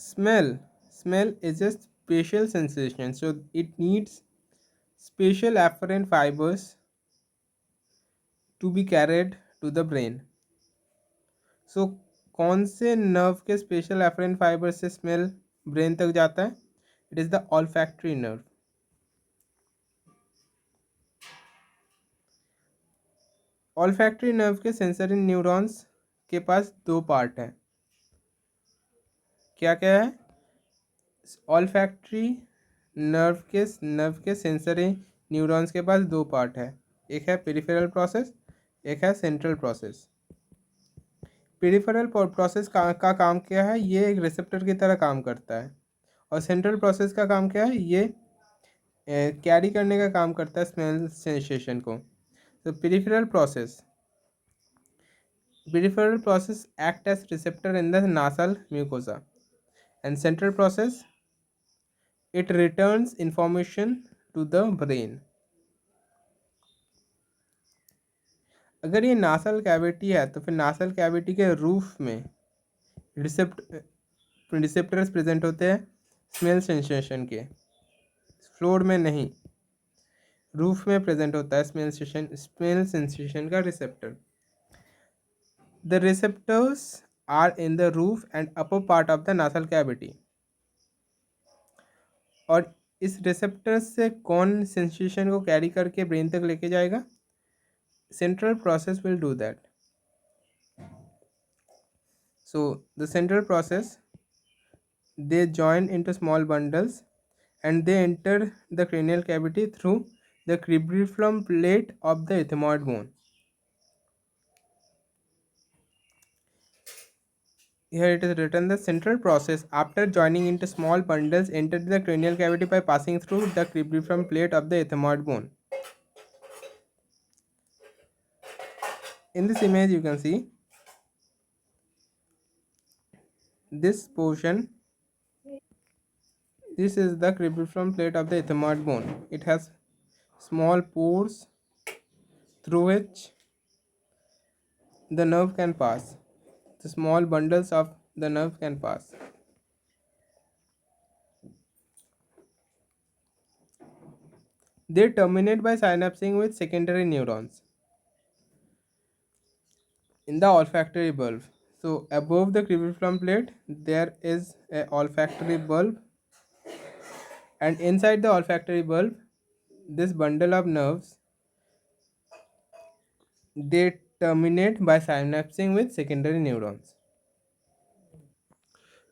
Smell is a spatial sensation, so it needs spatial afferent fibers to be carried to the brain. So कौन से nerve के special efferent fibre से smell brain तक जाता है? It is the olfactory nerve. Olfactory nerve के sensory neurons के पास दो पार्ट हैं. क्या क्या है? ऑल्फैक्टरी नर्व के सेंसरी न्यूरॉन्स के पास दो पार्ट है. एक है पेरिफेरल प्रोसेस, एक है सेंट्रल प्रोसेस. पेरिफेरल प्रोसेस का काम क्या है? ये एक रिसेप्टर की तरह काम करता है. और सेंट्रल प्रोसेस का काम क्या है? ये कैरी करने का काम करता है स्मेल सेंसेशन को. तो peripheral process act as receptor in the nasal mucosa, and central process it returns information to the brain. अगर ये नासल कैविटी है तो फिर नासल कैविटी के रूफ में रिसेप्टर्स प्रेजेंट होते हैं स्मेल सेंसेशन के. फ्लोर में नहीं, रूफ में प्रेजेंट होता है स्मेल सेंसेशन का receptor. The receptors are in the roof and upper part of the nasal cavity. और इस रिसेप्टर से कौन सेंसेशन को कैरी करके ब्रेन तक लेके जाएगा? Central process will do that. So the central process they join into small bundles and they enter the cranial cavity through the cribriform plate of the ethmoid bone. Here it is written, the central process after joining into small bundles entered the cranial cavity by passing through the cribriform plate of the ethmoid bone. In this image you can see this portion. This is the cribriform plate of the ethmoid bone. It has small pores through which the nerve can pass. The small bundles of the nerve can pass. They terminate by synapsing with secondary neurons in the olfactory bulb. So above the cribriform plate there is a olfactory bulb, and inside the olfactory bulb this bundle of nerves they terminate by synapsing with secondary neurons.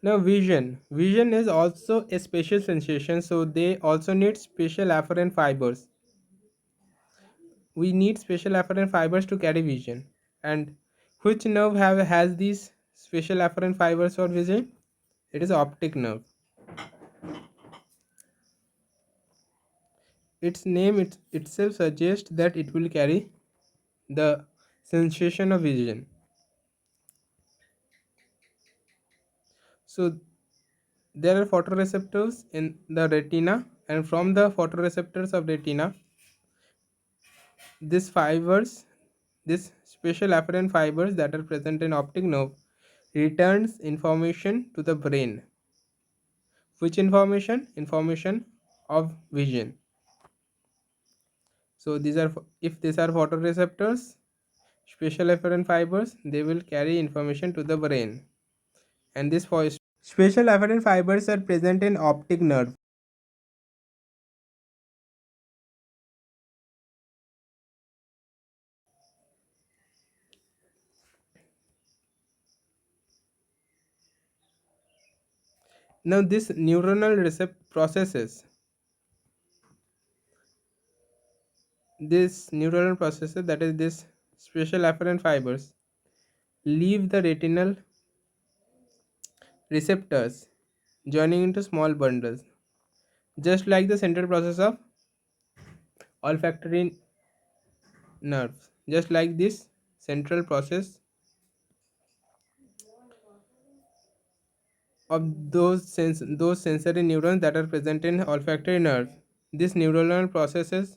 Now vision is also a spatial sensation, so they also need spatial afferent fibers. We need spatial afferent fibers to carry vision. And which nerve has these spatial afferent fibers for vision? It is optic nerve. Its name itself suggests that it will carry the sensation of vision. So there are photoreceptors in the retina, and from the photoreceptors of retina, these fibers, these spatial afferent fibers that are present in optic nerve, returns information to the brain. Which information? Information of vision. So these are, if these are photoreceptors, spatial afferent fibers, they will carry information to the brain. And this for spatial afferent fibers are present in optic nerve. Now this neuronal processes, that is this spatial afferent fibers, leave the retinal receptors, joining into small bundles, just like the central process of olfactory nerves. Just like this central process of those sensory neurons that are present in olfactory nerve. These neuronal processes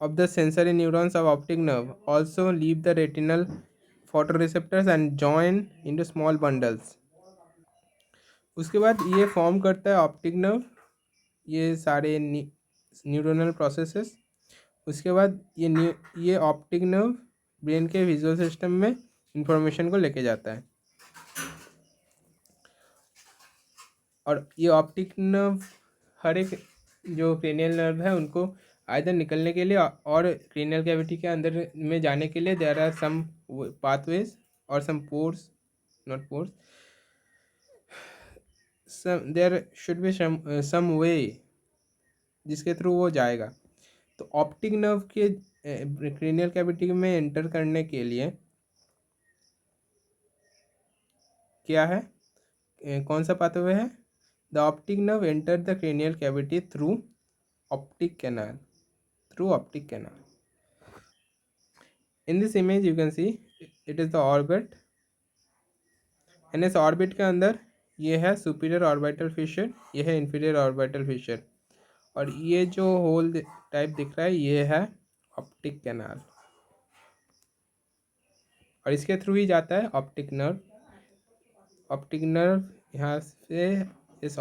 of the sensory neurons of optic nerve also leave the retinal photoreceptors and join into small bundles. उसके बाद ये form करता है optic nerve, ये सारे neuronal processes. उसके बाद ये ऑप्टिक नर्व ब्रेन के विजुअल सिस्टम में इंफॉर्मेशन को लेके जाता है। और ये ऑप्टिक नर्व हर एक जो क्रेनियल नर्व है उनको आइदर निकलने के लिए और क्रेनियल कैविटी के अंदर में जाने के लिए देयर आर सम पाथवेज और some pores, not pores, there should be some way जिसके थ्रू वो जाएगा। तो ऑप्टिक नर्व के क्रेनियल कैविटी में एंटर करने के लिए क्या है, कौन सा पाथवे है? The optic nerve enter the cranial cavity through optic canal, through optic canal. In this image you can see it is the orbit, and इस ऑर्बिट के अंदर ये है सुपीरियर ऑर्बिटल फिशर, ये है इंफीरियर ऑर्बिटल फिशर, और ये जो होल टाइप दिख रहा है ये है ऑप्टिक कैनाल, और इसके थ्रू ही जाता है ऑप्टिक नर्व। ऑप्टिक नर्व यहाँ से इस